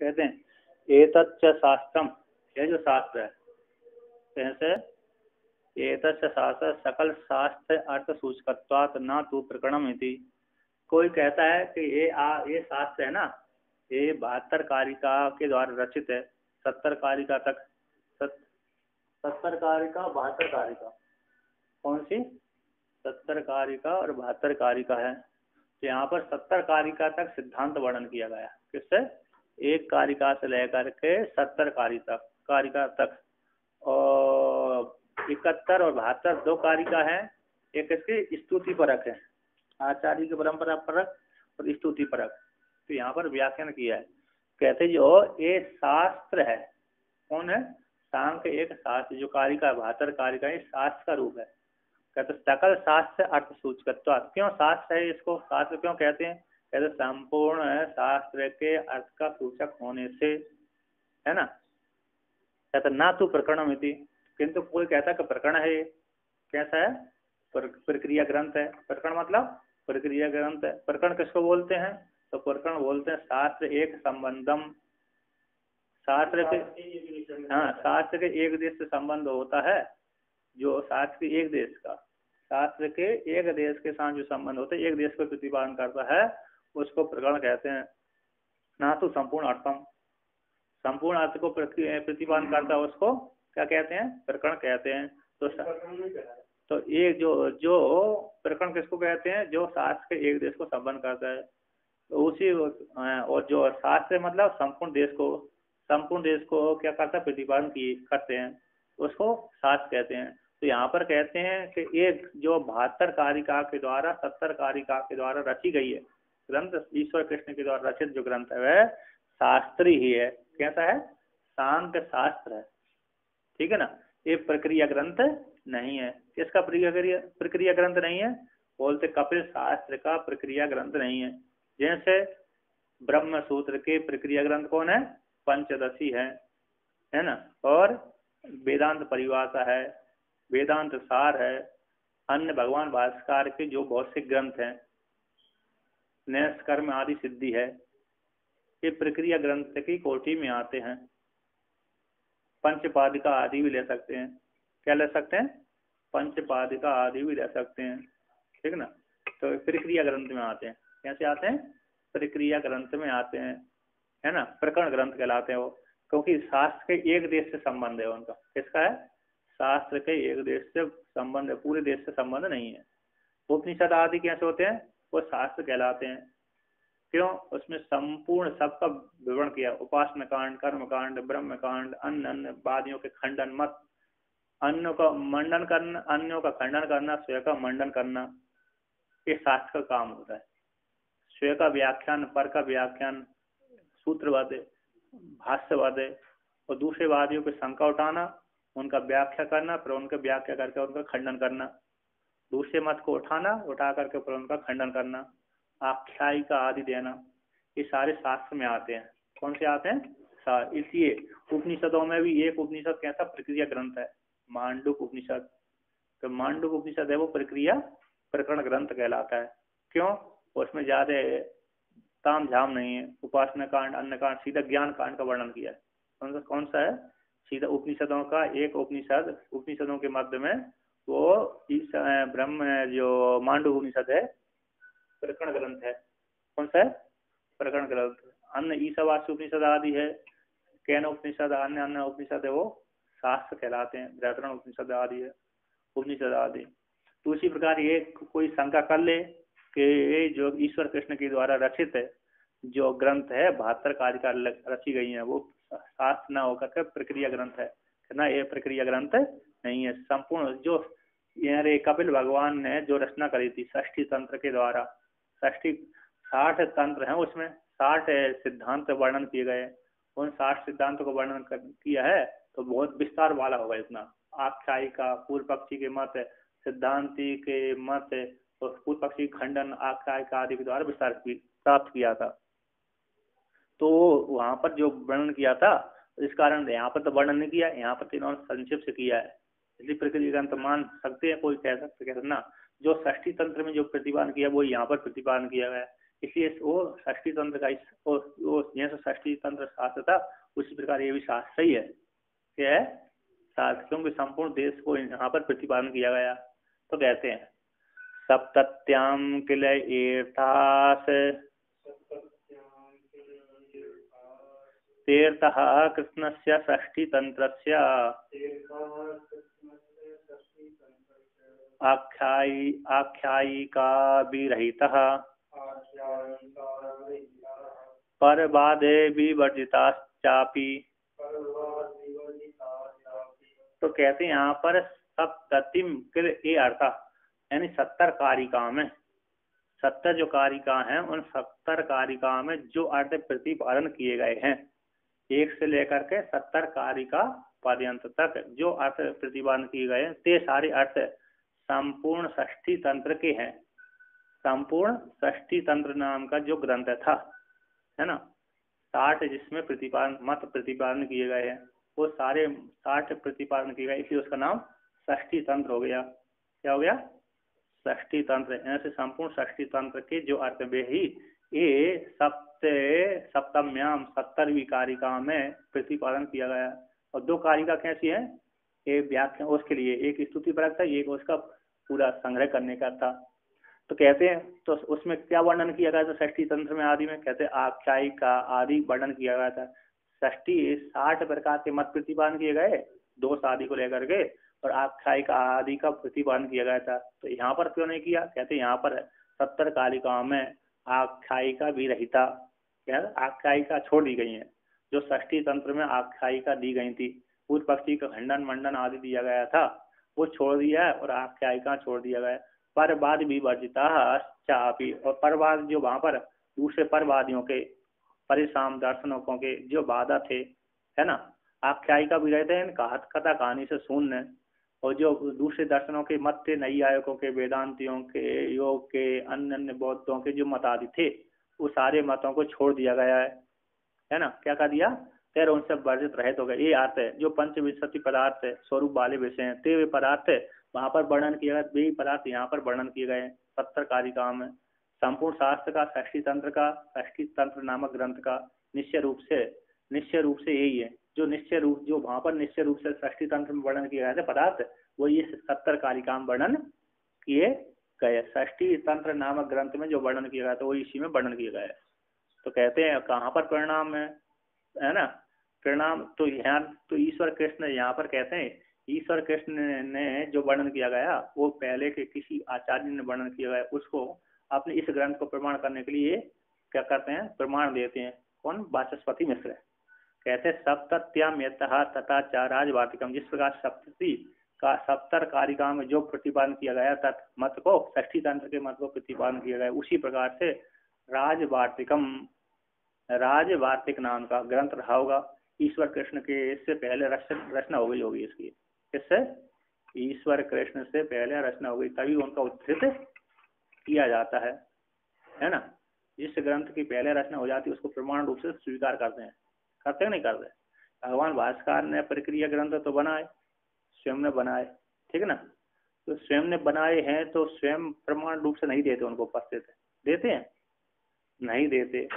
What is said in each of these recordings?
कहते हैं एतच्च शास्त्रम, यह जो शास्त्र है कैसे, एतच्च शास्त्र सकल शास्त्र अर्थ सूचकत्वात् न तु प्रकरणम इति। कोई कहता है कि ये शास्त्र है ना, ये 72 कारिका के द्वारा रचित है, 70 कारिका तक, 70 कारिका 72 कारिका, कौन सी 70 कारिका और 72 कारिका है। तो यहाँ पर 70 कारिका तक सिद्धांत वर्णन किया गया, किससे, एक कारिका से लेकर के 70 कारिका तक, और 71 और 72 दो कारिका है। एक इसकी स्तुति परक है, आचार्य की परंपरा परक और स्तुति परक। तो यहाँ पर व्याख्यान किया है, कहते जो ये शास्त्र है, कौन है, सांख्य एक शास्त्र, जो कारिका 72 कारिका है, शास्त्र का रूप है। कहते सकल शास्त्र अर्थ सूचकत्व, क्यों शास्त्र है, इसको शास्त्र क्यों कहते हैं, कहते संपूर्ण शास्त्र के अर्थ का सूचक होने से, है ना। कहते ना तो प्रकरणम इति, किंतु कोई कहता है कि प्रकरण है, कैसा है, प्रक्रिया ग्रंथ है। प्रकरण मतलब प्रक्रिया ग्रंथ है। प्रकरण किसको बोलते हैं, तो प्रकरण बोलते हैं शास्त्र एक संबंधम, शास्त्र के, हाँ, शास्त्र के एक देश से संबंध होता है, जो शास्त्र के एक देश का, शास्त्र के एक देश के साथ जो संबंध होता है, एक देश को प्रतिपादन करता है, उसको प्रकरण कहते हैं। ना तो संपूर्ण अर्थम, संपूर्ण अर्थ को प्रतिपादन करता है, उसको क्या कहते हैं, प्रकरण कहते हैं। तो ये जो प्रकरण किसको कहते हैं, जो शास्त्र के एक देश को संबंध करता है, तो उसी, और जो शास्त्र मतलब संपूर्ण देश को क्या करता है, प्रतिपादन करते हैं, उसको शास्त्र कहते हैं। तो यहाँ पर कहते हैं कि एक जो 72 कारिका के द्वारा 70 कारिका के द्वारा रची गई है ग्रंथ, ईश्वर कृष्ण के द्वारा रचित जो ग्रंथ है वह शास्त्री ही है। कैसा है, सांख्य शास्त्र है, ठीक है ना। ये प्रक्रिया ग्रंथ नहीं है। किसका प्रक्रिया ग्रंथ नहीं है, बोलते कपिल शास्त्र का प्रक्रिया ग्रंथ नहीं है। जैसे ब्रह्म सूत्र के प्रक्रिया ग्रंथ कौन है, पंचदशी है ना, और वेदांत परिभाषा है, वेदांत सार है, अन्य भगवान भास्कर के जो भौतिक ग्रंथ हैं, नैष्कर्म आदि सिद्धि है, ये प्रक्रिया ग्रंथ की कोटि में आते हैं। पंचपादिका आदि भी ले सकते हैं, क्या ले सकते हैं, पंचपादिका आदि भी ले सकते हैं, ठीक ना। तो प्रक्रिया ग्रंथ में आते हैं, कैसे आते हैं, प्रक्रिया ग्रंथ में आते हैं, है ना। प्रकरण ग्रंथ कहलाते हैं वो, क्योंकि शास्त्र के एक देश से संबंध है उनका। किसका है, शास्त्र के एक देश से संबंध है, पूरे देश से संबंध नहीं है। उपनिषद आदि कैसे होते हैं, वो शास्त्र कहलाते हैं। क्यों, उसमें संपूर्ण सबका विवरण किया, उपासना कांड, कर्म कांड, ब्रह्म कांड, अन्य वादियों के खंडन मत, अन्यों का मंडन करना, अन्यों का खंडन करना, स्वयं का मंडन करना, ये शास्त्र का काम होता है। स्वयं का व्याख्यान, पर का व्याख्यान, सूत्रवाद, भाष्यवाद, और दूसरे वादियों की शंका उठाना, उनका व्याख्या करना, फिर उनका व्याख्या करके उनका खंडन करना, दूसरे मत को उठा करके फिर उनका खंडन करना, आख्यायिका आदि देना, ये सारे शास्त्र में आते हैं। कौन से आते हैं, इसलिए उपनिषदों में भी एक उपनिषद कैसा प्रक्रिया ग्रंथ है, मांडुक उपनिषद। तो मांडुक उपनिषद है वो प्रकरण ग्रंथ कहलाता है। क्यों, उसमें ज्यादा ताम झाम नहीं है, उपासना कांड, अन्न कांड, सीधा ज्ञान कांड का वर्णन किया है। कौन सा है, सीधा उपनिषदों का एक उपनिषद, उपनिषदों के मध्य में वो ब्रह्म जो मांडुक उपनिषद है, प्रकरण ग्रंथ है। कौन सा है, प्रकरण ग्रंथ। अन्य ईशावास्य उपनिषद आदि है, कैन उपनिषद, अन्य उपनिषद है, वो शास्त्र कहलाते हैं। व्याकरण उपनिषद आदि है, उपनिषद आदि। तो उसी प्रकार ये कोई शंका कर ले कि जो ईश्वर कृष्ण के द्वारा रचित है जो ग्रंथ है, 72 कारिका रची गई है, वो शास्त्र न होकर के प्रक्रिया ग्रंथ है ना, ये प्रक्रिया ग्रंथ नहीं है। संपूर्ण जो ये कपिल भगवान ने जो रचना करी थी षष्ठी तंत्र के द्वारा, 60 तंत्र हैं, उसमें 60 सिद्धांत वर्णन किए गए। उन 60 सिद्धांतों को वर्णन किया है तो बहुत विस्तार वाला होगा इतना। आख्यायिका, पूर्व पक्षी के मत, सिद्धांति के मत, तो पूर्व पक्षी खंडन, आख्यायिका आदि के द्वारा विस्तार प्राप्त किया था। तो वहां पर जो वर्णन किया था, इस कारण यहाँ पर तो वर्णन नहीं किया, यहाँ पर इन्होंने संक्षिप्त से किया है, इसलिए प्रक्रिया ग्रंथ मान सकते हैं, कोई कह सकते ना। जो षष्ठी तंत्र में जो प्रतिपादन किया वो यहाँ पर प्रतिपादन किया गया है। इसलिए वो षष्ठी तंत्र का वो जैसे षष्ठी तंत्र शास्त्र था उसी प्रकार ये भी शास्त्र ही है। क्या है? शास्त्र, क्योंकि संपूर्ण देश को यहाँ पर प्रतिपादन किया गया। तो कहते हैं सप्तत्याम किल एतास तीर्थः कृष्णस्य षष्ठी तंत्रस्य आख्यायिका विरहितः परवादे विवर्जिताश्चापि। तो कहते हैं यहाँ पर सप्ततिम किल ए अर्थ, यानी 70 कारिका में 70 जो कारिका हैं उन 70 कारिका में जो अर्थ प्रतिपादन किए गए हैं, 1 से लेकर के 70 कारिका पर्यंत तक जो अर्थ प्रतिपादन किए गए हैं ते सारे अर्थ संपूर्ण षष्ठी तंत्र के हैं। संपूर्ण षष्ठी तंत्र नाम का जो ग्रंथ था, है ना, 60 जिसमें मत प्रतिपादन किए गए हैं, वो सारे 60 प्रतिपादन किए गए, इसलिए उसका नाम षष्ठी तंत्र हो गया। क्या हो गया? षष्ठी तंत्र। ऐसे संपूर्ण षष्ठी तंत्र के जो अर्थ वे ही ये सप्तम्याम 70वीं कारिका में प्रतिपादन किया गया। और 2 कारिका कैसी है? एक व्याख्या उसके लिए, एक स्तुति परक था, एक उसका पूरा संग्रह करने का था। तो कहते हैं तो उसमें क्या वर्णन किया गया था षष्ठी तंत्र में? आदि में कहते हैं आख्यायिका आदि वर्णन किया गया था। षष्ठी 60 प्रकार के मत प्रतिपादन किए गए, 2 आदि को लेकर के, और आख्यायिका आदि का प्रतिपादन किया गया था। तो यहाँ पर क्यों नहीं किया? कहते यहाँ पर 70 कारिकाओं में आख्यायिका भी रहता, क्या आख्यायिका छोड़ दी गई है। जो षष्ठी तंत्र में आख्यायिका दी गई थी, पूर्व पक्षी का खंडन मंडन आदि दिया गया था, वो छोड़ दिया है और आख्यायिका छोड़ दिया गया। परवाद विवर्जिता चापी, और परवाद जो वहां पर दूसरे परवादियों के परिसाम दर्शनों के जो बाधा थे, है ना, आख्यायिका भी रहते हैं कथा कहानी से शून्य, और जो दूसरे दर्शनों के मत थे, नैयायिकों के, वेदांतियों के, योग के, अन्य अन्य बौद्धों के जो मत आदि थे, वो सारे मतों को छोड़ दिया गया है ना। क्या कर दिया? तेरे उनसे वर्जित रहित हो गए। ये अर्थ है जो पंचविंशति पदार्थ है, स्वरूप वाले विषय हैं, ते वे पदार्थ वहां पर वर्णन किया गया, वे पदार्थ यहाँ पर वर्णन किए गए 70 कारिकाओं में। संपूर्ण शास्त्र का षष्ठी तंत्र नामक ग्रंथ का निश्चय रूप से यही है, जो निश्चय रूप जो वहां पर निश्चय रूप से षष्ठी तंत्र में वर्णन किए गए थे पदार्थ, वो ये 70 कारिका में वर्णन किए गए। षष्ठी तंत्र नामक ग्रंथ में जो वर्णन किया गया था वो इसी में वर्णन किया गया है। तो कहते हैं कहाँ पर परिणाम है ना, परिणाम तो यहाँ तो ईश्वर कृष्ण यहाँ पर कहते हैं, ईश्वर कृष्ण ने जो वर्णन किया गया वो पहले के किसी आचार्य ने वर्णन किया गया, उसको अपने इस ग्रंथ को प्रमाण करने के लिए क्या करते हैं? प्रमाण देते हैं। कौन? वाचस्पति मिश्र। कहते हैं सप्तत्याम यतः तथा चाराज वार्तिकम, जिस प्रकार सप्तति का 70 कारिका में जो प्रतिपादन किया गया तत् मत को, षष्ठी तंत्र के मत को प्रतिपादन किया गया, उसी प्रकार से राजवार्तिक नाम का ग्रंथ रहा होगा। ईश्वर कृष्ण के इससे पहले रचना हो गई होगी इसकी, इससे ईश्वर कृष्ण से पहले रचना हो गई, तभी उनका उद्धृत किया जाता है ना। जिस ग्रंथ की पहले रचना हो जाती है उसको प्रमाण रूप से स्वीकार करते हैं नहीं करते? भगवान भास्कर ने प्रक्रिया ग्रंथ तो बनाए, स्वयं ने बनाए, ठीक है ना। तो स्वयं ने बनाए हैं तो स्वयं प्रमाण रूप से नहीं देते उनको उपस्थित, देते हैं? नहीं देते।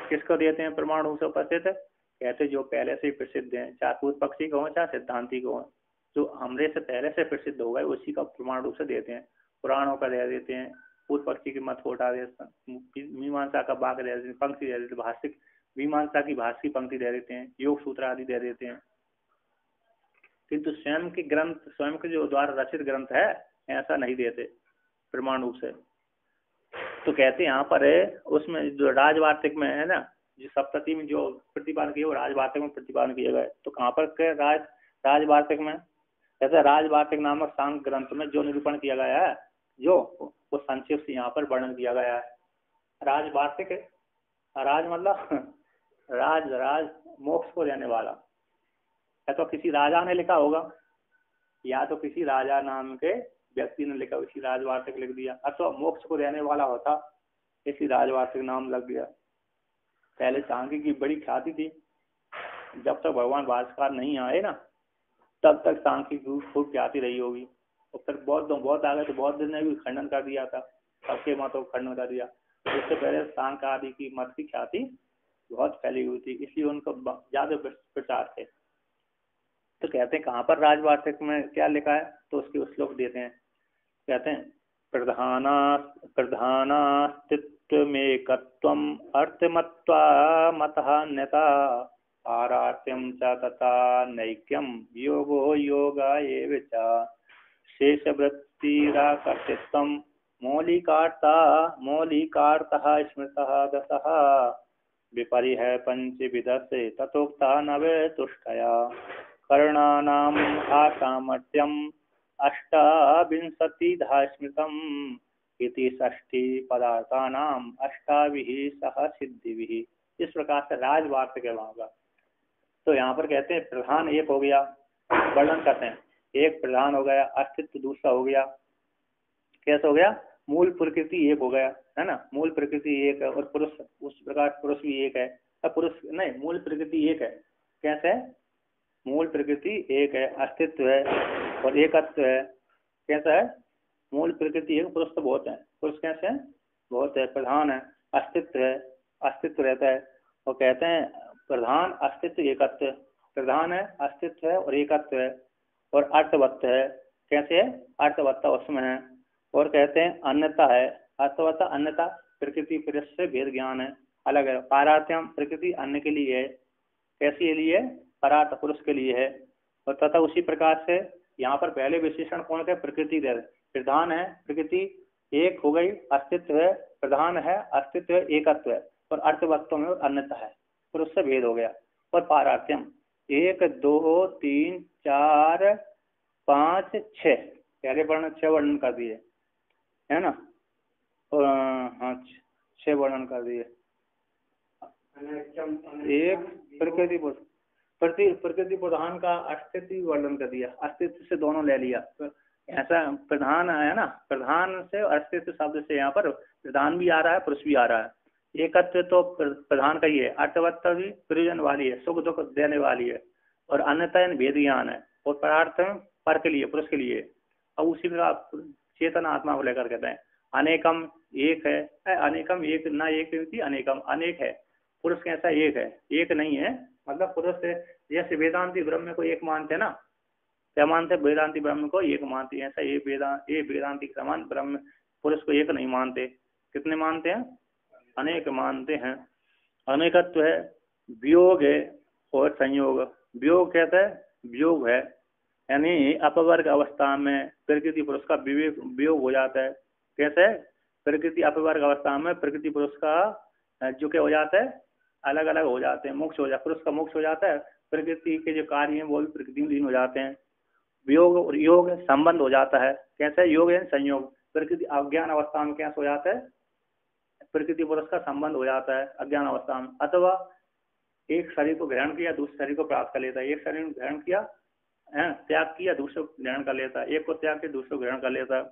किसको देते हैं प्रमाण रूप से उपस्थित? कहते जो पहले से ही प्रसिद्ध हैं, चाहे पूर्व पक्षी को हो चाहे सिद्धांति को हो, जो हमरे से पहले से प्रसिद्ध हो गए उसी का प्रमाण रूप से देते हैं। पुराणों का दे देते हैं, पूर्व पक्षी की मत को उठा देते हैं, मीमांसा का भाग दे देते हैं, पंक्ति दे देते हैं, भाष्य मीमांसा की भाष्य की पंक्ति दे देते हैं, योग सूत्र आदि दे देते हैं, किंतु स्वयं के ग्रंथ, स्वयं के जो द्वारा रचित ग्रंथ है ऐसा नहीं देते प्रमाण रूप से। तो कहते हैं यहाँ पर है उसमें जो राजवार्तिक में है ना, जो सप्तती में जो प्रतिपादन किए वो राजवार्तिक में प्रतिपादन किए गए। तो कहाँ पर राजवार्तिक में? कहते राजवार्तिक नामक सांख्य ग्रंथ में जो निरूपण किया गया है, जो वो संक्षेप से यहाँ पर वर्णन किया गया है। राजवार्तिक, राज मतलब राज मोक्ष को देने वाला है, तो किसी राजा ने लिखा होगा, या तो किसी राजा नाम के व्यक्ति ने लिखा, इसी राजवार्तिक लिख दिया, अथवा मोक्ष को देने वाला होता इसी राजवार्तिक नाम लग गया। पहले सांख्य की बड़ी ख्याति थी, जब तक भगवान भास्कर नहीं आए ना तब तक सांख्य की खूब ख्याति रही होगी। और फिर बहुत आ गए तो बौद्ध ने भी खंडन कर दिया था, सबके मतों को खंडन कर दिया। इससे पहले सांख्य आदि की मत की ख्याति बहुत फैली हुई थी, इसलिए उनको ज्यादा प्रचार थे। तो कहते हैं कहाँ पर राजवार्तिक में क्या लिखा है, तो उसके श्लोक देते हैं। कहते हैं प्रधानास्तित्वमेकत्वम् अर्थमत्वा मतः अन्यथा पारार्थ्यं च तथा नैक्यं योगो योगा एव च शेषवृत्तिराकर्तृत्वं मौलिकार्थः स्मृतः दशः विपर्यय पंचविधस्य तथोक्ता नवतुष्टया कर्णानाम् आसामर्थ्यम् अष्टाविंशतिधा स्मृतम् इति षष्ठी पदार्थानाम् अष्टाभिः सह सिद्धिभिः। इस प्रकार से राजवार्तिक है वहां का। तो यहाँ पर कहते हैं प्रधान एक हो गया, वर्णन करते हैं, एक प्रधान हो गया, अस्तित्व दूसरा हो गया। कैसे हो गया? मूल प्रकृति एक हो गया, है ना, मूल प्रकृति एक है, और पुरुष उस प्रकार पुरुष भी एक है। पुरुष नहीं, मूल प्रकृति एक है। कैसे? मूल प्रकृति एक है, अस्तित्व है और एकत्व है। कैसा है? मूल प्रकृति एक, पुरुष तो बहुत है, पुरुष कैसे है? बहुत है। प्रधान है, अस्तित्व है, अस्तित्व रहता है। और कहते हैं प्रधान अस्तित्व एकत्व, प्रधान है, अस्तित्व है और एकत्व है, और अर्थवत्त है। कैसे है? अर्थवत्ता उसमें है। और कहते हैं अन्यता है, अर्थवत्ता अन्यता, प्रकृति पुरुष से भेद ज्ञान है, अलग है। पारार्थ्यम, प्रकृति अन्य के लिए है, कैसी लिए? परार्थ पुरुष के लिए है। और तथा उसी प्रकार से यहाँ पर पहले विशेषण कौन है? प्रकृति दे, प्रधान है, प्रकृति एक हो गई, अस्तित्व है, प्रधान है, अस्तित्व है, एकत्व है, और अर्थवत्व में अन्यता है, पुरुष से भेद हो गया। और पारार्थ्यम 1 2 3 4 5 6, पहले वर्णन 6 वर्णन कर दिए, है ना। और हाँ 6 वर्णन कर दिए। एक प्रकृति प्रधान का अस्तित्व वर्णन कर दिया, अस्तित्व से दोनों ले लिया। तो ऐसा प्रधान है ना, प्रधान से अस्तित्व शब्द से यहाँ पर प्रधान भी आ रहा है, पुरुष भी आ रहा है। एकत्व तो प्रधान का ही है, अर्थवत्ता भी प्रयोजन वाली है, सुख दुख देने वाली है, और अन्यता भेद ज्ञान है, और परार्थ पर के लिए, पुरुष के लिए। अब उसी प्रकार चेतन आत्मा को लेकर कहते हैं अनेकम एक है, अनेकम एक ना, एक थी अनेकम, अनेक है। पुरुष कैसा? एक है, एक नहीं है, मतलब पुरुष से जैसे वेदांती ब्रह्म को एक मानते हैं ना, क्या मानते हैं? वेदांती ब्रह्म को एक मानते हैं, ऐसा ये वेदांती समान ब्रह्म पुरुष को एक नहीं मानते। कितने मानते हैं? अनेक मानते हैं। अनेकत्व है, वियोग है और संयोग। वियोग कहता है, वियोग है यानी अपवर्ग अवस्था में प्रकृति पुरुष का वियोग हो जाता है। कैसे? प्रकृति अपवर्ग अवस्था में प्रकृति पुरुष का जो क्या हो जाता है? अलग अलग हो जाते हैं, मोक्ष हो जाता है, पुरुष का मोक्ष हो जाता है, प्रकृति के जो कार्य हैं वो भी प्रकृति में लीन हो जाते हैं। वियोग और योग संबंध हो जाता है। कैसे? योग है संयोग, प्रकृति अज्ञान अवस्था में कैसे हो जाता है? प्रकृति पुरुष का संबंध हो जाता है अज्ञान अवस्था में। अथवा एक शरीर को ग्रहण किया, दूसरे शरीर को प्राप्त कर लेता है, एक शरीर को ग्रहण किया, त्याग किया, दूसरे को ग्रहण कर लेता है, एक को त्याग किया, दूसरे को ग्रहण कर लेता है।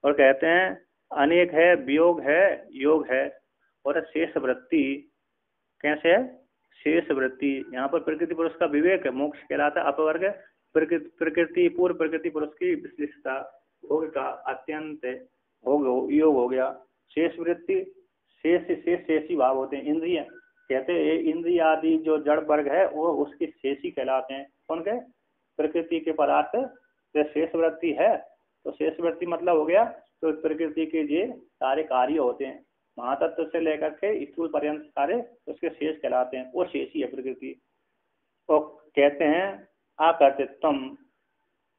और कहते हैं अनेक है, वियोग है, योग है, और शेष वृत्ति। कैसे है? शेष वृत्ति, यहाँ पर प्रकृति पुरुष का विवेक है, मोक्ष कहलाता है। अपवर्ग प्रकृति पूर्व प्रकृति पुरुष की विशिष्टता, भोग का अत्यंत भोग योग हो गया। शेष वृत्ति, शेषी भाव होते हैं। इंद्रिय कहते हैं इंद्रिय आदि जो जड़ वर्ग है वो उसके शेषी कहलाते हैं। कौन के? प्रकृति के पदार्थ शेष वृत्ति है। तो शेष वृत्ति मतलब हो गया तो प्रकृति के ये सारे कार्य होते हैं, महातत्व से लेकर के स्थूल पर्यंत सारे उसके शेष कहलाते हैं, वो शेषी है प्रकृति। तो कहते हैं आकर्तृत्वम,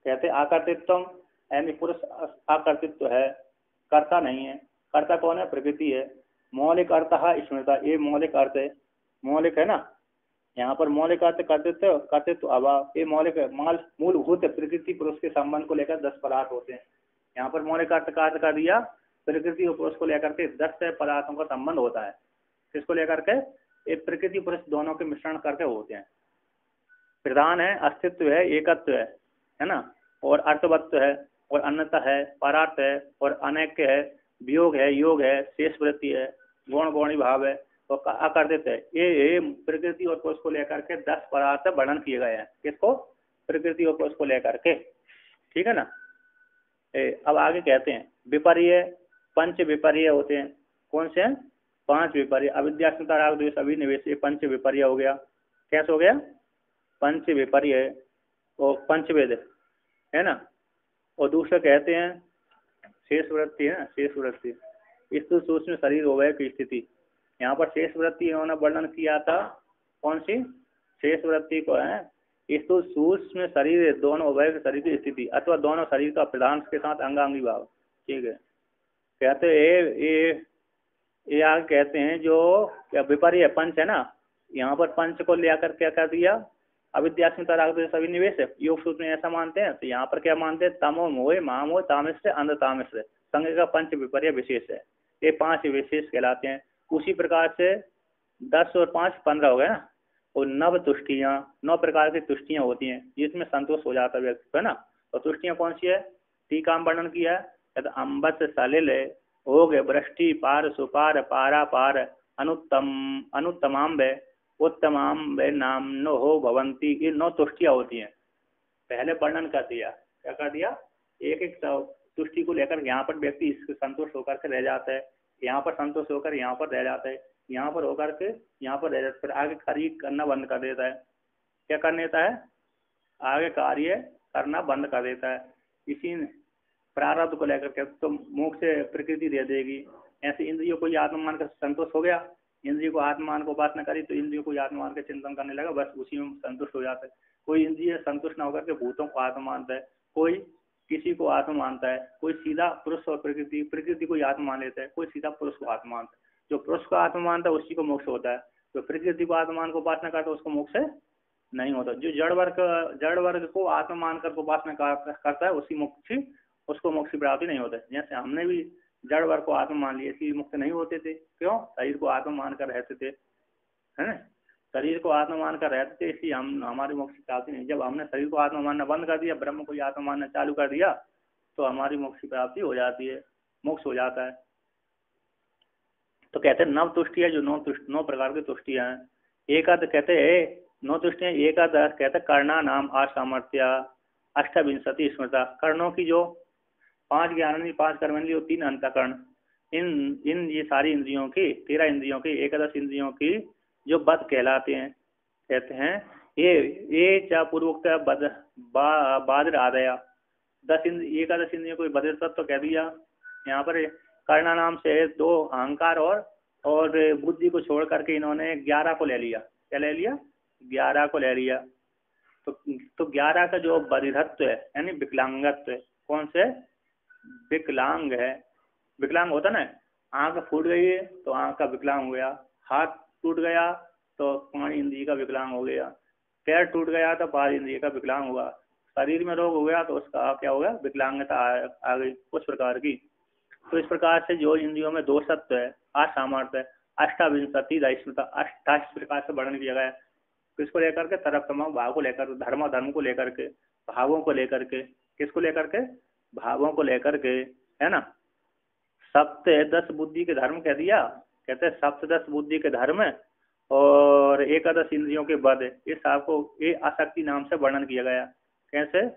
कहते हैं आकर्तृत्वम यानी पुरुष आकर्तृत्व है, कर्ता नहीं है। कर्ता कौन है? प्रकृति है। मौलिक अर्थ है स्मृता, ये मौलिक अर्थ है, मौलिक है ना, यहाँ पर मौलिक अर्थ कर्तृत्व, कर्तृत्व अभाव, ये मौलिक मूलभूत प्रकृति पुरुष के संबंध को लेकर 10 पदार्थ होते हैं। यहाँ पर मौलिक अर्थ का अर्थ कर दिया, प्रकृति और पुरुष को लेकर के 10 पदार्थों का संबंध होता है। किसको लेकर के? एक प्रकृति पुरुष दोनों के मिश्रण करके होते हैं। प्रधान है, अस्तित्व है, एकत्व है ना, और अर्थवत्व है, और अन्यता है, परार्थ है, और अनेक है, वियोग है, योग है, शेष वृत्ति है, गौण गौणी भाव है, और अकर्तृत्व है। ये प्रकृति और पुरुष को लेकर के 10 पदार्थ वर्णन किए गए हैं। किसको? प्रकृति और पुरुष को लेकर के, ठीक है ना। अब आगे कहते हैं विपर्य, पंच विपर्य होते हैं। कौन से हैं? 5 विपर्य। अविद्या अस्मिता राग द्वेष अभिनिवेश, ये पंच विपर्य हो गया। कैसे हो गया? पंच विपर्य और पंचवेद है ना। और दूसरा कहते हैं शेष वृत्ति है ना, शेष वृत्ति। स्थूल सूक्ष्म शरीर हो गए की स्थिति। यहाँ पर शेष वृत्ति इन्होंने वर्णन किया था। कौन सी? शेष वृत्ति को है स्थूल सूक्ष्म शरीर दोनों उभय शरीर की स्थिति अथवा दोनों शरीर का प्रधान के साथ अंगांगी भाव। ठीक है। कहते ये आगे कहते हैं जो विपर्य पंच है ना, यहाँ पर पंच को लेकर क्या कर दिया? अविद्यास्मिता राग द्वेष अभिनिवेश योग सूत्र में ऐसा मानते हैं। तो यहाँ पर क्या मानते हैं? तमो मोह महामोह तामस अंध तामस संघ का पंच विपर्य विशेष है। ये 5 विशेष कहलाते हैं। उसी प्रकार से 10 और 5 15 हो गए ना। और 9 तुष्टियाँ, 9 प्रकार की तुष्टियाँ होती हैं जिसमें संतोष हो जाता है व्यक्ति है ना। और तुष्टियाँ कौन सी है? टीका में वर्णन किया है। अम्बस सलिल हो गए वृष्टि पार सुपार पारा पार अनुत्तमाम्ब उत्तमाम्ब नामनो हो भवंती। ये 9 तुष्टियाँ होती हैं। पहले वर्णन कर दिया। क्या कर दिया? एक एक तुष्टि को लेकर यहाँ पर व्यक्ति इससे संतुष्ट होकर के रह जाता है, यहाँ पर संतुष्ट होकर यहाँ पर रह जाता है, यहाँ पर होकर के यहाँ पर रह जाता है, फिर आगे कार्य करना बंद कर देता है। क्या कर देता है? आगे कार्य करना बंद कर देता है। इसी प्रारब्ध को लेकर के तो मोक्ष से प्रकृति दे देगी। ऐसे इंद्रियों को आत्मा मान कर संतुष्ट हो गया, इंद्रियों को आत्मा मान को उपासना करी तो इंद्रियों को आत्मा मान के चिंतन करने लगा, बस उसी में संतुष्ट हो जाता है। कोई इंद्रिय संतुष्ट ना होकर के भूतों को आत्मा मानता है, कोई किसी को आत्मा मानता है, कोई सीधा पुरुष और प्रकृति को आत्मा मान लेता है, कोई सीधा पुरुष को आत्मा मानता है। जो पुरुष को आत्मा मानता है उसी को मोक्ष होता है, जो प्रकृति को आत्मा मान को उपासना करता है उसको मोक्ष नहीं होता। जो जड़ वर्ग को आत्मा मानकर उपासना करता है उसको मोक्ष की प्राप्ति नहीं होता है। जैसे हमने भी जड़ वर्ग को आत्मा मान लिया, इसलिए मुक्त नहीं होते थे। क्यों? शरीर को आत्मा मानकर रहते थे, है ना। शरीर को आत्मा मानकर रहते थे, इसलिए हमारी मोक्ष की प्राप्ति नहीं। जब हमने शरीर को आत्मा मानना बंद कर दिया, ब्रह्म को आत्मा मानना चालू कर दिया, तो हमारी मोक्ष की प्राप्ति हो जाती है, मोक्ष हो जाता है। तो कहते हैं 9 तुष्टियाँ, जो 9 प्रकार की तुष्टियाँ हैं। एकाद कहते हैं 9 तुष्टियाँ। एकाद कहते हैं कर्णा नाम असामर्थ्य अष्टाविंशति स्मृता। कर्णों की जो 5 ज्ञानेंद्रिय 5 कर्मेंद्रिय और 3 अंतःकरण, इन ये सारी इंद्रियों की 13 इंद्रियों की 11 इंद्रियों की जो बद कहलाते हैं। कहते हैं ये चा पूर्वोक्त बादर आदया 11 इंद्रियों को बद्र तत्व कह दिया। यहाँ पर कर्णा नाम से 2 अहंकार और बुद्धि को छोड़ करके इन्होंने 11 को ले लिया। क्या ले लिया? 11 को ले लिया। तो 11 का जो बधिरत्व है यानी विकलांगत्व, कौन से? विकलांग है। विकलांग होता ना, आंख फूट गई है तो आंख का विकलांग हो गया, हाथ टूट गया तो 5 इंद्रिय का विकलांग हो गया, पैर टूट गया तो 5 इंद्रिय का विकलांग हुआ, शरीर में रोग हो गया तो उसका क्या हो गया? विकलांगता आ गई उस प्रकार की। तो इस प्रकार से जो इंद्रियों में दोषत्व है, असामर्थ्य है, अष्टाविंशति दायित्वता 28 प्रकार से वर्णन किया गया है। किसको लेकर के? तरफ भाव को लेकर, धर्म को लेकर के, भावों को लेकर के। किसको लेकर के? भावों को लेकर के, है ना। सप्तदश बुद्धि के धर्म कह दिया। कहते हैं सप्तदश बुद्धि के धर्म और 11 इंद्रियों के बद, इस आपको ये आसक्ति नाम से वर्णन किया गया। कैसे?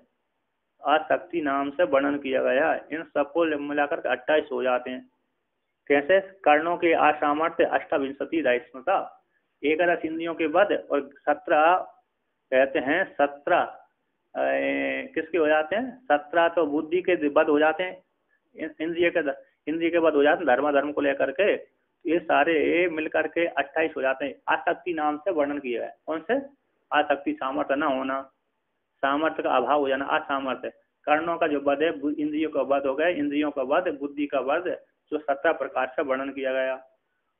आसक्ति नाम से वर्णन किया गया। इन सबको मिलाकर 28 हो जाते हैं। कैसे? कर्णों के असामर्थ्य अष्टाविंशति दायित्वता 11 इंद्रियों के बद और 17 कहते हैं 17 किसके हो जाते हैं? 17 तो बुद्धि के बद हो जाते हैं, इंद्रिय के बद हो जाते हैं धर्म को लेकर के। ये सारे मिलकर के 28 हो जाते हैं। आसक्ति नाम से वर्णन किया है। कौन से? आसक्ति सामर्थ्य न होना, सामर्थ्य का अभाव हो जाना, असामर्थ्य। कर्णों का जो बद है, इंद्रियों का बद हो गया, इंद्रियों का बद, बुद्धि का बद, जो 17 प्रकार से वर्णन किया गया।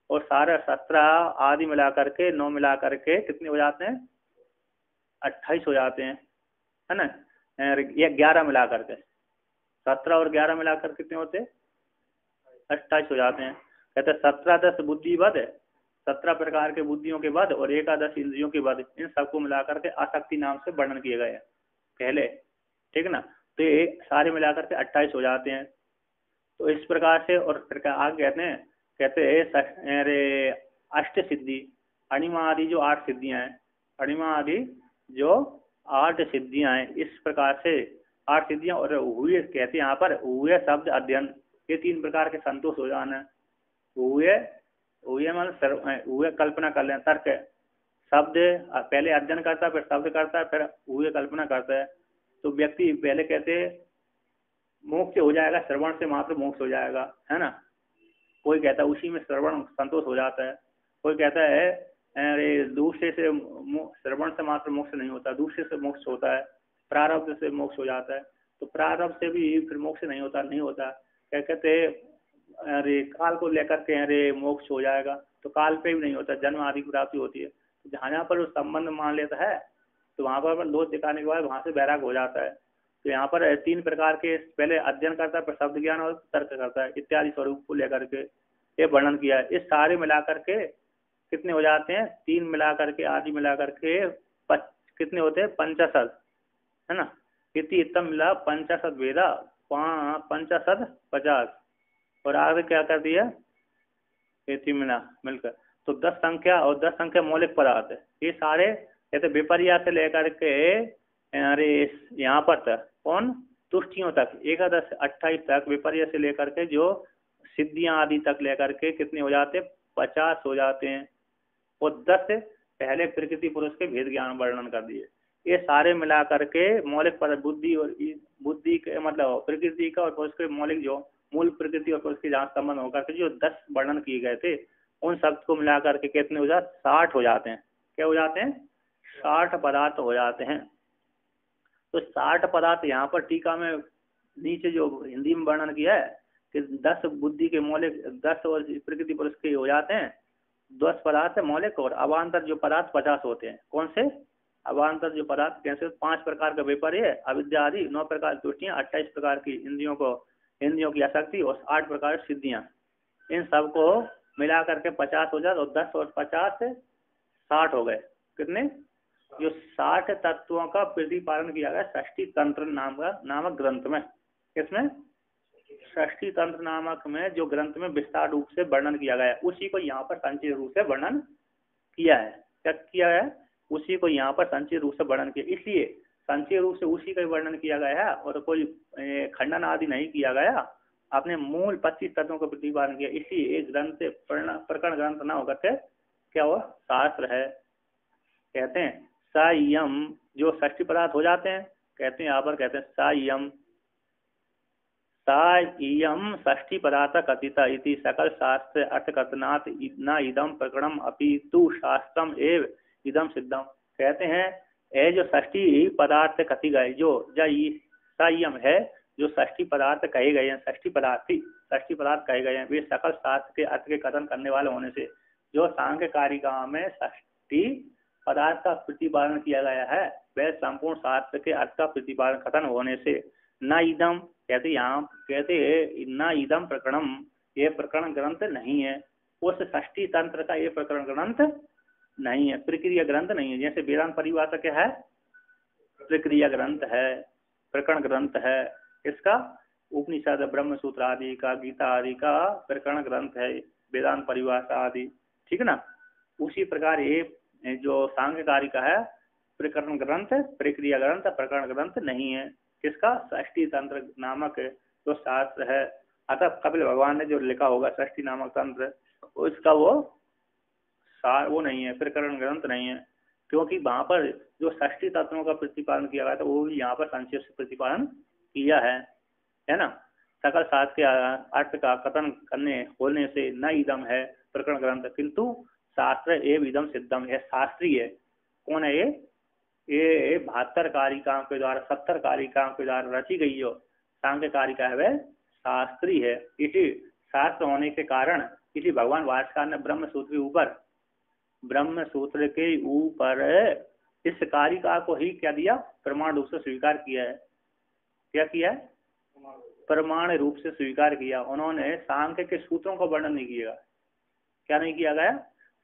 और सारे 17 आदि मिला करके 9 मिला करके कितने हो जाते हैं? 28 हो जाते हैं, है ना। ये 11 मिला करके 17 और 11 मिलाकर कितने होते हैं? 28 हो जाते हैं। कहते हैं 17 बुद्धि बद, 17 प्रकार के बुद्धियों के बद और 11 इंद्रियों के बद, इन सबको मिलाकर के आसक्ति नाम से वर्णन किए गए पहले, ठीक ना। तो ये सारे मिलाकर के 28 हो जाते हैं। तो इस प्रकार से और फिर आगे कहते हैं अरे अष्ट सिद्धि, अणिमा आदि जो 8 सिद्धियां हैं, अणिमा आदि जो 8 सिद्धियां हैं, इस प्रकार से 8 सिद्धियां। और हुए कहते हैं यहाँ पर हुए शब्द अध्ययन, ये 3 प्रकार के संतोष हो जाना। ऊहे ऊहे मतलब ऊहे कल्पना कर लें, तर्क शब्द पहले अध्ययन करता है, फिर शब्द करता है, फिर ऊहे कल्पना करता है। तो व्यक्ति पहले कहते मोक्ष हो जाएगा, श्रवण से मात्र मोक्ष हो जाएगा, है ना। कोई कहता है उसी में श्रवण संतोष हो जाता है, कोई कहता है अरे दूसरे से श्रवण से मात्र मोक्ष नहीं होता, दूसरे से मोक्ष होता है, प्रारब्ध से मोक्ष हो जाता है। तो प्रारब्ध से भी फिर मोक्ष नहीं होता, नहीं होता। क्या कहते अरे काल को लेकर के अरे मोक्ष हो जाएगा, तो काल पे भी नहीं होता, जन्म आदि की प्राप्ति होती है। तो जहाँ पर उस संबंध मान लेता है तो वहाँ पर दोष दिखाने के बाद वहाँ से वैराग हो जाता है। तो यहाँ पर 3 प्रकार के पहले अध्ययन करता है, फिर शब्द ज्ञान और तर्क करता है इत्यादि स्वरूप को लेकर के ये वर्णन किया है। इस सारे मिलाकर के कितने हो जाते हैं, 3 मिलाकर के आदि मिलाकर के कितने होते हैं, 50, है ना। इति इतम मिला 50 वेदा, 50 50 और आगे क्या कर दिया इति मिला मिलकर, तो 10 संख्या और 10 संख्या मौलिक पदार्थ है। ये सारे कहते विपर्या से लेकर के अरे यहाँ पर तक कौन तुष्टियों तक 11 से 28 तक विपर्य से लेकर के जो सिद्धियां आदि तक लेकर के कितने हो जाते हैं, 50 हो जाते हैं। और 10 पहले प्रकृति पुरुष के भेद ज्ञान वर्णन कर दिए। ये सारे मिला करके मौलिक पद बुद्धि और बुद्धि के मतलब प्रकृति का और पुरुष के मौलिक जो मूल प्रकृति और पुरुष के जहाँ संबंध होकर के जो 10 वर्णन किए गए थे उन सब को मिला करके कितने हो जाते, 60 हो जाते हैं। क्या हो जाते हैं, 60 पदार्थ हो जाते हैं। तो 60 पदार्थ यहाँ पर टीका में नीचे जो हिंदी में वर्णन किया है कि 10 बुद्धि के मौलिक, 10 और प्रकृति पुरुष के हो जाते हैं, 10 पदार्थ मौलिक और अवान्तर जो पदार्थ 50 होते हैं। कौन से अवान्तर जो पदार्थ, कैसे 5 प्रकार का विपर्य, अविद्या आदि, 9 प्रकार की तुष्टियां, 28 प्रकार की इंद्रियों की आसक्ति और 8 प्रकार की सिद्धियां, इन सब को मिला करके 50 हो जाते और 10 और 50 60 हो गए। कितने, जो 60 तत्वों का प्रतिपादन किया गया षष्ठी तंत्र नामक ग्रंथ में। किसमें, षष्ठी तंत्र नामक में जो ग्रंथ में विस्तार रूप से वर्णन किया गया है उसी को यहाँ पर संक्षिप्त रूप से वर्णन किया है। क्या किया है, उसी को यहाँ पर संक्षिप्त रूप से वर्णन किया, इसलिए संक्षिप्त रूप से उसी का वर्णन किया गया है और कोई खंडन आदि नहीं किया गया। आपने मूल 25 तत्वों का प्रतिपादन किया, इसलिए एक ग्रंथ से प्रकरण ग्रंथ न होकर के क्या हुआ, शास्त्र है। कहते हैं सायम जो षष्ठी पदार्थ हो जाते हैं, कहते हैं यहाँ पर कहते हैं सायम षष्ठी पदार्थ कथिता इति सकल शास्त्र अर्थ कथनात् न इदम प्रकरणम अपितु शास्त्रम एव इदम सिद्धम। कहते हैं ये जो षष्ठी पदार्थ कथी गए, जो संयम है, जो षष्ठी पदार्थ कहे गए हैं, षष्ठी पदार्थ कहे गए हैं, वे सकल शास्त्र के अर्थ के कथन करने वाले होने से जो सांख्य कारिका में षष्ठी पदार्थ का प्रतिपादन किया गया है वह संपूर्ण शास्त्र के अर्थ का प्रतिपादन कथन होने से न इदम, कहते यहाँ कहते न इदम प्रकरणम, ये प्रकरण ग्रंथ नहीं है, उस षष्ठी तंत्र का ये प्रकरण ग्रंथ नहीं है, प्रक्रिया ग्रंथ नहीं है। जैसे वेदांत परिभाषा क्या है, प्रक्रिया ग्रंथ है, प्रकरण ग्रंथ है, इसका उपनिषद ब्रह्म सूत्र आदि का, गीता आदि का प्रकरण ग्रंथ है, वेदांत परिभाषा आदि, ठीक है ना। उसी प्रकार ये जो सांख्य कारिका है प्रकरण ग्रंथ, प्रक्रिया ग्रंथ, प्रकरण ग्रंथ नहीं है। किसका, षष्ठी तंत्र नामक जो शास्त्र है। अतः कपिल भगवान ने जो लिखा होगा षष्ठी नामक तंत्र, उसका वो नहीं है, प्रकरण ग्रंथ नहीं है, क्योंकि वहां पर जो षष्ठी तत्वों का प्रतिपादन किया गया था वो भी यहाँ पर संक्षेप से प्रतिपादन किया है ना। सकल शास्त्र के अर्थ का कथन करने होने से न इदम है प्रकरण ग्रंथ, किंतु शास्त्र एव इदम सिद्धम है, शास्त्रीय है। कौन है ये 72 कारिकाओं के द्वारा 70 कारिकाओं के द्वारा रची गई जो सांख्य कारिका है वह शास्त्री है। इसी शास्त्र होने के कारण इसी भगवान भाष्यकार ने ब्रह्म सूत्र के ऊपर इस कारिका को ही क्या दिया, प्रमाण रूप से स्वीकार किया है। क्या किया है, प्रमाण रूप से स्वीकार किया। उन्होंने सांख्य के सूत्रों का वर्णन नहीं किया। क्या नहीं किया गया,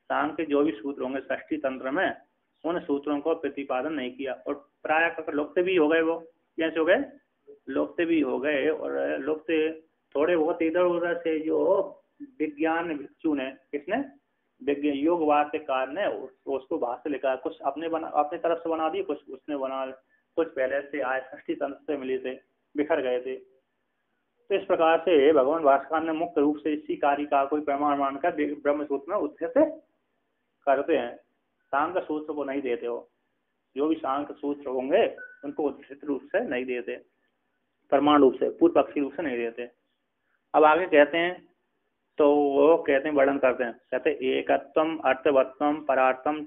सांख्य जो भी सूत्र होंगे षष्ठी तंत्र में उन सूत्रों को प्रतिपादन नहीं किया और प्राय लुप्त भी हो गए। वो कैसे हो गए, लुप्त भी हो गए। और लुप्त थोड़े बहुत इधर उधर से जो विज्ञान भिक्षु ने, किसने, विज्ञान योग वार्तिकार ने उसको भाष्य लिखा, कुछ अपने तरफ से बना दिए, कुछ उसने बना, कुछ पहले से आए षष्ठी तंत्र से मिले थे, बिखर गए थे। तो इस प्रकार से भगवान भास्कर ने मुख्य रूप से इसी कार्य का कोई प्रमाण मानकर ब्रह्म सूत्र में उत्तर से करते हैं, सांख्य सूत्र को नहीं देते हो। जो भी सांख्य सूत्र होंगे उनको उद्धृत रूप से नहीं देते, प्रमाण रूप से, पूर्व पक्षी रूप से नहीं देते। अब आगे कहते हैं, तो वो कहते हैं, वर्णन करते हैं, कहते हैं एकत्वम अर्थवत्वम परार्थम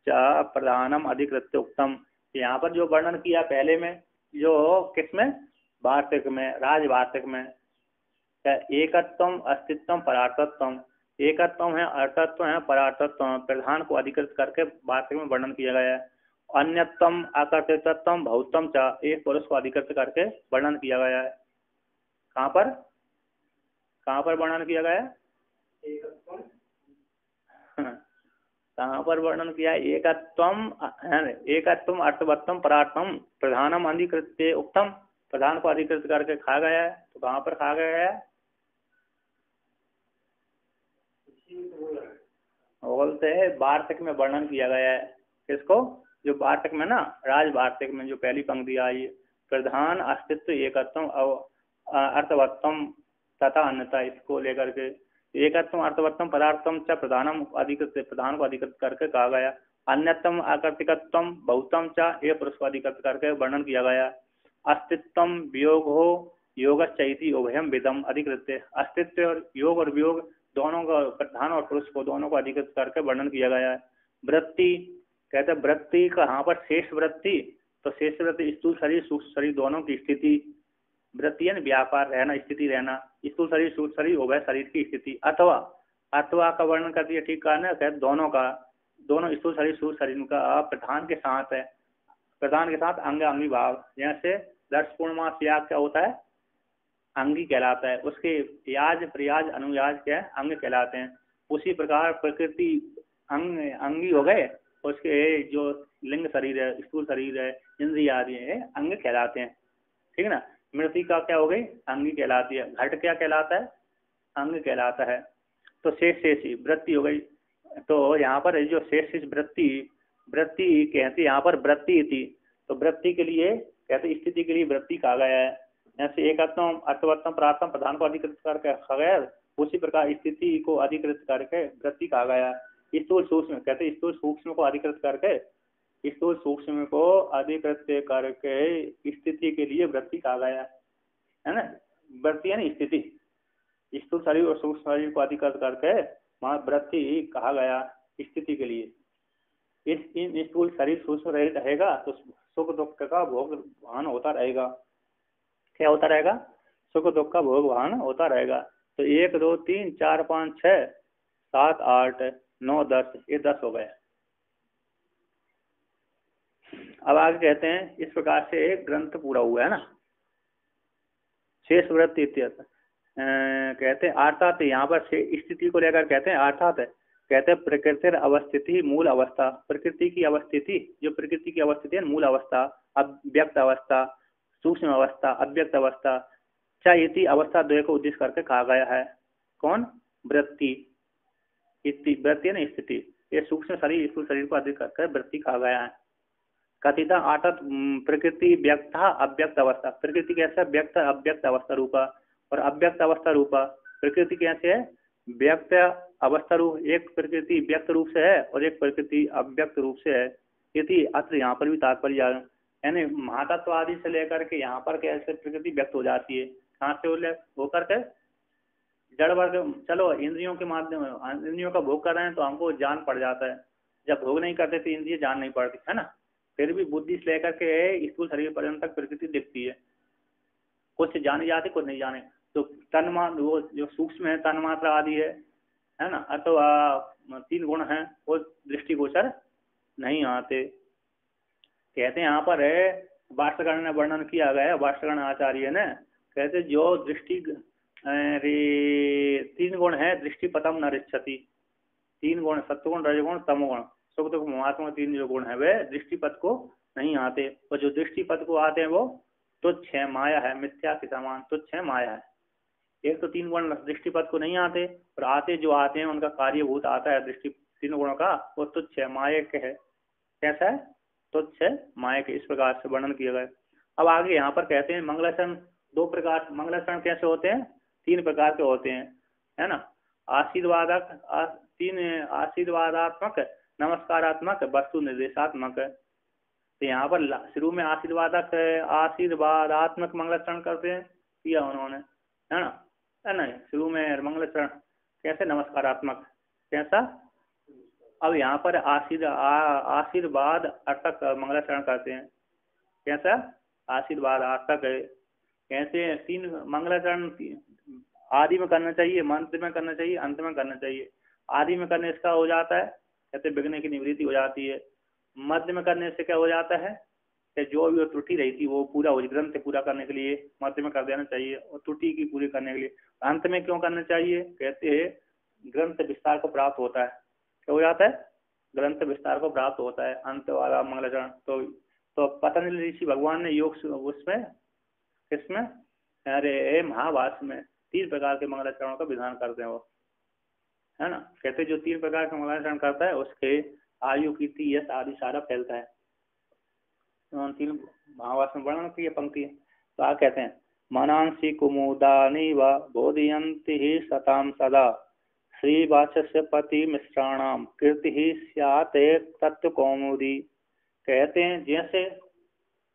च प्रधानम अधिकृत्य उत्तम। यहाँ पर जो वर्णन किया पहले में, जो किसमें, वार्तिक में, राज वार्तिक में, एकत्वम अस्तित्वम परार्थत्वम, एकत्वम है, अर्थत्व है, परार्थत्व, प्रधान को अधिकृत करके वार्तिक में वर्णन किया गया है। अन्यत्वम आकर्तृत्वम भौतम च, एक पुरुष को अधिकृत करके वर्णन किया गया है। कहाँ पर, कहाँ पर वर्णन किया गया है, कहाँ पर वर्णन किया है, एकत्वम है, एकत्वम अर्थवत्तम परार्थम प्रधानम अधिकृत्य उक्तम, प्रधान को अधिकृत करके खा गया है। तो कहाँ पर खा गया है, बोलते हैं वार्तिक में वर्णन किया गया है। किसको, जो वार्तिक में ना, राज वार्तिक में जो पहली पंक्ति आई, प्रधान अस्तित्व एकत्वम अर्थवत्तम तथा अन्यथा, इसको लेकर के एकत्वम अर्थवत्तम पदार्थम च प्रधानम अधिकृत, प्रधान को अधिकृत करके कहा गया। अन्यतम आकर्तिकत्वम बहुतम च, ये पुरुष को अधिकृत करके वर्णन किया गया। अस्तित्वम वियोग हो योगश्चैति उभयम विदम अधिकृत्य, अस्तित्व और योग और वियोग दोनों का, प्रधान और पुरुष को दोनों को अधिकृत करके वर्णन किया गया है। वृत्ति, कहते हैं वृत्ति कहाँ पर, शेष वृत्ति, तो शेष वृत्ति स्थूल शरीर सूक्ष्म शरीर दोनों की स्थिति, वृत्ति है व्यापार रहना, स्थिति रहना, स्थूल शरीर सूक्ष्म शरीर उभय शरीर की स्थिति। अथवा, अथवा का वर्णन करती है, ठीक कारण है, दोनों का, दोनों स्थूल शरीर सूक्ष्म शरीर का प्रधान के साथ है, प्रधान के साथ अंग अंगी भाव, जैसे दर्श पूर्णमास याग क्या होता है, अंगी कहलाता है, उसके याज प्रयाज अनुयाज क्या है, अंग कहलाते हैं। उसी प्रकार प्रकृति अंग अंगी हो गए, उसके जो लिंग शरीर है, स्थूल शरीर है, इंद्रिय आदि है, अंग कहलाते हैं, ठीक है ना। मृतिका क्या हो गई, अंगी कहलाती है। घट क्या कहलाता है, अंग कहलाता है। तो शेष वृत्ति हो गई। तो यहाँ पर जो शेष वृत्ति, वृत्ति कहते यहाँ पर वृत्ति थी, तो वृत्ति के लिए कहते स्थिति के लिए वृत्ति कहा गया है। जैसे एकत्वम अर्थवत्तम प्रार्थम प्रधान को अधिकृत करके कहा गया, उसी प्रकार स्थिति को अधिकृत करके वृत्ति कहा गया। स्थूल सूक्ष्म, कहते स्थूल सूक्ष्म को अधिकृत करके, स्थूल सूक्ष्म को अधिकृत करके स्थिति के लिए वृत्ति कहा गया है ना। वृत्ति है ना स्थिति, स्थूल शरीर और सूक्ष्म शरीर को अधिकृत करके वहाँ वृत्ति कहा गया स्थिति के लिए। इन स्थूल शरीर सूक्ष्म रहित रहेगा तो सुख दुख का भोग भान होता रहेगा। क्या होता रहेगा, सुख दुख का भोग भान होता रहेगा। तो 1 2 3 4 5 6 7 8 9 10, ये 10 हो गए। अब आगे कहते हैं, इस प्रकार से एक ग्रंथ पूरा हुआ है ना। शेष वृत्ति कहते हैं अर्थात, यहाँ पर स्थिति को लेकर कहते हैं अर्थात है, कहते हैं प्रकृति अवस्थिति मूल अवस्था, प्रकृति की अवस्थिति, जो प्रकृति की अवस्थिति है मूल अवस्था, अव्यक्त अवस्था, सूक्ष्म अवस्था, अव्यक्त अवस्था, चाहिए अवस्था द्वय को उद्देश्य करके कहा गया है। कौन, वृत्ति, वृत्ति है ना स्थिति, ये सूक्ष्म शरीर स्थूल शरीर को अधिक करके वृत्ति कहा गया है। कथिता आटत प्रकृति व्यक्त अव्यक्त अवस्था, प्रकृति कैसे व्यक्त अव्यक्त अवस्था रूपा, और अव्यक्त अवस्था रूपा प्रकृति कैसे है, व्यक्त अवस्था रूप, एक प्रकृति व्यक्त रूप से है और एक प्रकृति अव्यक्त रूप से है। यदि अत्र यहाँ पर भी तात्पर्य, यानी महातत्व आदि से लेकर के यहाँ पर कैसे प्रकृति व्यक्त हो जाती है, कहाँ से होकर के जड़ वर्ग। चलो इंद्रियों के माध्यम, इंद्रियों का भोग कर रहे हैं तो हमको जान पड़ जाता है, जब भोग नहीं करते तो इंद्रिय जान नहीं पड़ती है ना। फिर भी बुद्धि से लेकर के स्थूल शरीर पर्यंत तक प्रकृति दिखती है, कुछ जाने जाती कुछ नहीं जाने। तो तन्मात्र, वो जो सूक्ष्म है तन्मात्रा आदि है ना, अथवा 3 गुण हैं, वो दृष्टिगोचर नहीं आते। कहते हैं यहाँ पर है, भाष्यकार ने वर्णन किया गया, भाष्यकार आचार्य ने कहते जो दृष्टि 3 गुण है, दृष्टि पतम न रिच्छति, 3 गुण सत्वगुण रजगुण तमोगुण, सुख दुख मोहात्मा 3 जो गुण है वे दृष्टिपथ को नहीं आते, और जो दृष्टिपथ को आते हैं वो तुच्छ है, माया है, मिथ्या के समान तुच्छ है, माया है। एक तो 3 गुण दृष्टिपथ को नहीं आते, और आते जो आते हैं उनका कार्यभूत आता है दृष्टि 3 गुणों का, वो तुच्छ है, मायक है। कैसा है, तुच्छ है, मायक। इस प्रकार से वर्णन किया गया। अब आगे यहाँ पर कहते हैं मंगलाचरण दो प्रकार मंगलाचरण कैसे होते हैं, तीन प्रकार के होते हैं, है ना। आशीर्वादक तीन आशीर्वादात्मक, नमस्कारात्मक, वस्तु निर्देशात्मक। तो यहाँ पर शुरू में आशीर्वादात्मक मंगलाचरण करते हैं, किया उन्होंने, है ना। है ना, शुरू में मंगलाचरण कैसे, नमस्कारात्मक, कैसा। अब यहाँ पर आशीर्वाद अर्थक मंगलाचरण करते हैं, कैसा, आशीर्वाद अर्थक है। कैसे, तीन मंगलाचरण आदि में करना चाहिए, मध्य में करना चाहिए, अंत में करना चाहिए। आदि में करने से क्या हो जाता है, कहते विघ्न की निवृत्ति हो जाती है। मध्य में करने से क्या हो जाता है कि जो भी त्रुटि रही थी वो पूरा हो, ग्रंथ पूरा करने के लिए मध्य में कर देना चाहिए, और त्रुटि की पूरी करने के लिए अंत में क्यों करना चाहिए, कहते हैं ग्रंथ विस्तार को प्राप्त होता है। क्या हो जाता है, ग्रंथ विस्तार को प्राप्त होता है अंत वाला मंगलाचरण। तो पतंजलि ऋषि भगवान ने योग उसमें किसमें, अरे महाभाष्य में 3 प्रकार के मंगलाचरणों का विधान करते हैं वो, है ना। कहते जो 3 प्रकार का मंगलाचरण करता है उसके आयु, कीर्ति, यश आदि सारा फैलता है। तो 3 महाभाष्य में वर्णन की पंक्ति है। तो आ कहते हैं, मनांसी कुमुदानी व बोधयंती ही सताम सदा श्रीवाचस्पति मिश्राणाम कीर्ति ही स्यात् तत्व कौमुदी। कहते हैं जैसे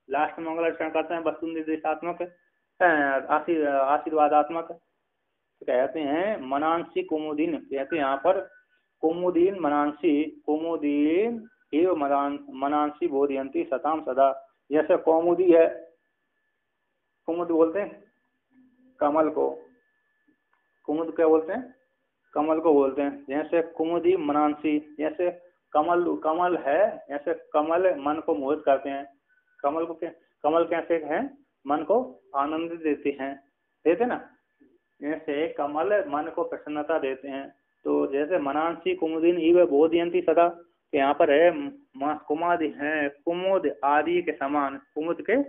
लास्ट मंगलाचरण करते हैं वस्तु निर्देशात्मक, आशीर्वादात्मक। कहते हैं मनांसी कुमुदीन, कहते हैं यहाँ पर कुमुदीन मनांसी, कुमुदीन एवं मनांसी बोधयंती सताम सदा। जैसे कौमुदी है, कुमुद बोलते हैं कमल को, कुमुद क्या बोलते हैं, कमल को बोलते हैं। जैसे कुमुदी मनांसी, जैसे कमल है, जैसे कमल मन को मोहित करते हैं। कमल कैसे हैं, मन को आनंद देते हैं, देते ना, जैसे कमल मन को प्रसन्नता देते हैं। तो जैसे मनांसी कुमुदीन इव बोधयंती सदा, तो यहाँ पर है कुमादि है, कुमुद आदि के समान, कुमुद के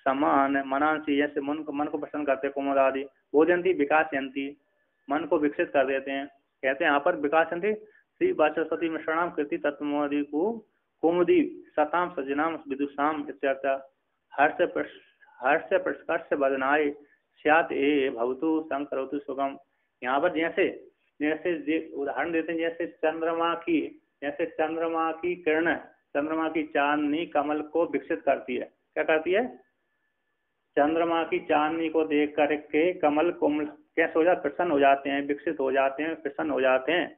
समान मनांसी, जैसे मन को प्रसन्न करते हैं कुमुद आदि। बोधयंती विकासयंती, मन को विकसित कर देते हैं। कहते हैं यहाँ पर विकासयंती श्री वाचस्पति मिश्रणाम कीर्ति तत्वमोदि को कुमुदी सताम सजनाम विदुषाम इत्यर्थ। हर्ष प्रस्कर्ष बदनाय स्यात् ए भवतु संकरोतु सुगम। यहाँ पर जैसे उदाहरण देते हैं, जैसे चंद्रमा की किरण, चंद्रमा की चांदनी कमल को विकसित करती है। क्या करती है, चंद्रमा की चांदनी को देख करके कमल कोमल कैसे हो जाते, प्रसन्न हो जाते हैं, विकसित हो जाते हैं, प्रसन्न हो जाते हैं,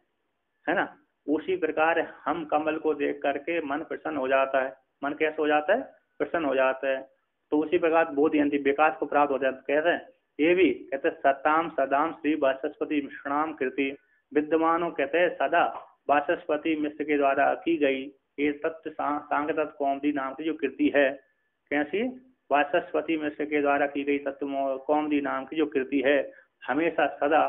है ना। उसी प्रकार हम कमल को देख करके मन प्रसन्न हो जाता है, मन कैसे हो जाता है, प्रसन्न हो जाता है। तो उसी प्रकार बोधयंती विकास को प्राप्त हो जाता है। कहते हैं ये भी, कहते सताम सदाम श्री वाचस्पति मिश्रणाम कीर्ति, विद्यमानों कहते हैं सदा वाचस्पति मिश्र के द्वारा की गई ये तत्व सांग तत्व कौमुदी नाम की जो कीर्ति है, कैसी, वाचस्पति मिश्र के द्वारा की गई तत्व कौमुदी नाम की जो कीर्ति है, हमेशा सदा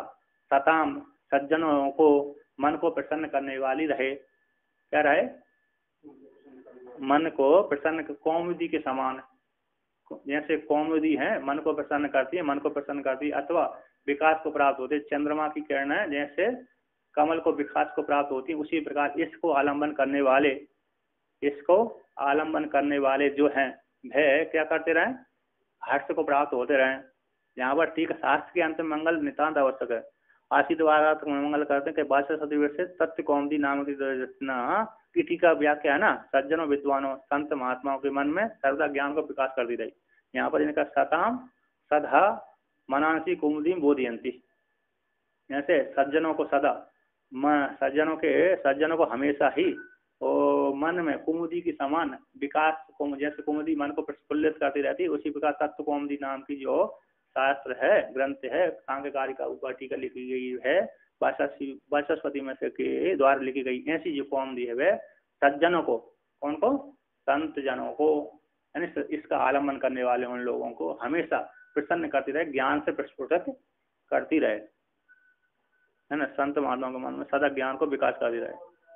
सताम सज्जनों को मन को प्रसन्न करने वाली रहे। क्या रहे, मन को प्रसन्न, कौमुदी के समान, जैसे कौमुदी है मन को प्रसन्न करती है, मन को प्रसन्न करती है, अथवा विकास को प्राप्त होते। चंद्रमा की किरण है जैसे कमल को विकास को प्राप्त होती है, उसी प्रकार इसको आलम्बन करने वाले जो हैं वह क्या करते रहे, हर्ष को प्राप्त होते रहे। यहाँ पर ठीक शास्त्र के अंत में मंगल नितांत आवश्यक है। आशीर्वाद मंगल करते हैं कि वाचस्पति तत्व कौमुदी नाम की रचना की टीका व्याख्या है ना, सज्जनों विद्वानों संत महात्माओं के मन में सर्वदा ज्ञान को विकास कर दी रही। यहाँ पर इनका सताम सदा मनांसी कुमुदी बोधयंती, जैसे सज्जनों को सदा, सज्जनों को हमेशा ही और मन में कुमुदी की समान विकास को, जैसे कुमुदी मन को प्रफुल्लित करती रहती है, उसी प्रकार तत्व कौमुदी नाम की जो शास्त्र है, ग्रंथ है, सांख्यकारिका ऊपर टीका लिखी गई है, वाचस्पति में के द्वारा लिखी गई ऐसी जो कौमुदी है वह सज्जनों को, कौन को, संत जनों को, यानी इसका आलम्बन करने वाले उन लोगों को हमेशा प्रसन्न करती रहे, ज्ञान से प्रस्फुटित करती रहे, है ना। संत महात्माओं के मन में सदा ज्ञान को विकास करती रहे।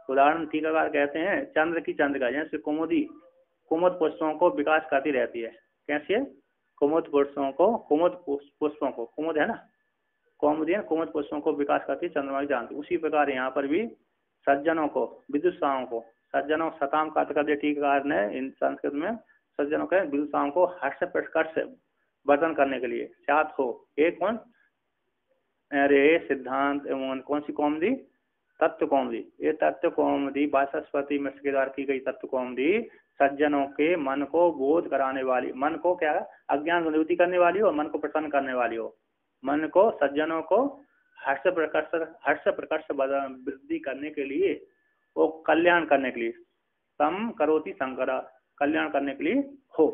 उदाहरण टीकाकार कहते हैं चंद्र की चंद्रिका, जैसे कुमुद पुष्पों को विकास करती रहती है। कैसे, कुमुद पुष्पों को, कुमुद है ना, कौमुदी कुमुद पुष्पों को विकास करती है चंद्रमा की चांद। उसी प्रकार यहाँ पर भी सज्जनों को, विदुषाओं को, सज्जनों सताम का टीकाकार ने इन संस्कृत में सज्जनों के, विदुषाओं को हर्ष प्रस्कर्ष वर्तन करने के लिए स्यात् हो। एक कौन? अरे सिद्धांत कौन सी कौमुदी? तत्व कौमुदी। ये तत्व कौमुदी वाचस्पति मिश्र के द्वारा की गई तत्व कौमुदी सज्जनों के मन को बोध कराने वाली, मन को क्या अज्ञान को निवृत्ति करने वाली हो और मन को प्रसन्न करने वाली हो। मन को, सज्जनों को हर्ष प्रकर्ष वृद्धि करने के लिए, वो कल्याण करने के लिए, तम करोति शंकर, कल्याण करने के लिए हो।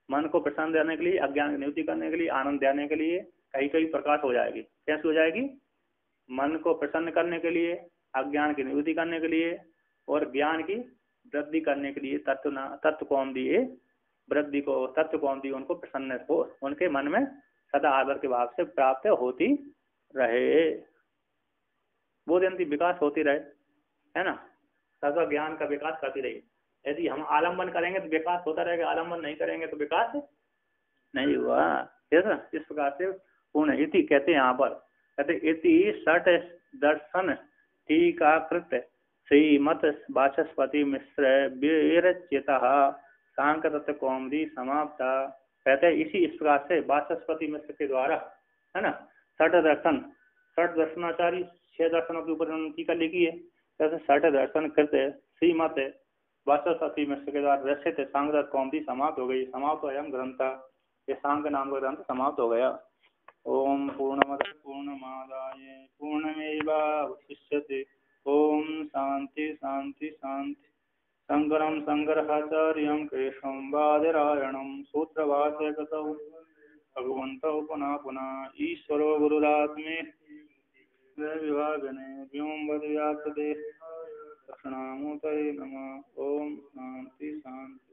मन को प्रसन्न देने के लिए, अज्ञान की निवृत्ति करने के लिए, आनंद देने के लिए, कहीं कहीं प्रकाश हो जाएगी। कैसे हो जाएगी? मन को प्रसन्न करने के लिए, अज्ञान की निवृत्ति करने के लिए और ज्ञान की वृद्धि करने के लिए तत्व कौमुदी वृद्धि को, तत्व कौमुदी उनको प्रसन्न हो, उनके मन में सदा आदर के भाव से प्राप्त होती रहे, बोधयंती विकास होती रहे, है ना। सदा ज्ञान का विकास करती रही। यदि हम आलम्बन करेंगे तो विकास होता रहेगा, आलम्बन नहीं करेंगे तो विकास नहीं हुआ। इस प्रकार से पूर्ण इति कहते हैं यहाँ पर, कहते इति षट दर्शन टीकाकृत श्रीमत वाचस्पति मिश्र विरचिता सांख्य तत्व कौमुदी समाप्ता। कहते हैं इसी इस प्रकार से वाचस्पति मिश्र के द्वारा, है ना, षट दर्शनाचार्य 6 दर्शनों के ऊपर टीका लिखी है। जैसे षट दर्शन कृत श्रीमत वाचस्पति मिश्र के द्वारा रचित सांख्य तत्व कौमुदी समाप्त हो गई। समाप्त अयम ग्रंथ, ये सांख्य नाम का ग्रंथ समाप्त हो गया। ओम पूर्णमद पूर्णमादाय पूर्णमेवावशिष्यते। ओम शांति शांति शांति। शंकरं शंकराचार्यं केशवं बादरायणं सूत्रभाष्ये गतौ भगवन्तौ पुनः पुनः ईश्वरो गुरुरात्मे विभागने व्योमवद्व्यासदेह दक्षिणामूर्तये नमः। ओम शांति शांति।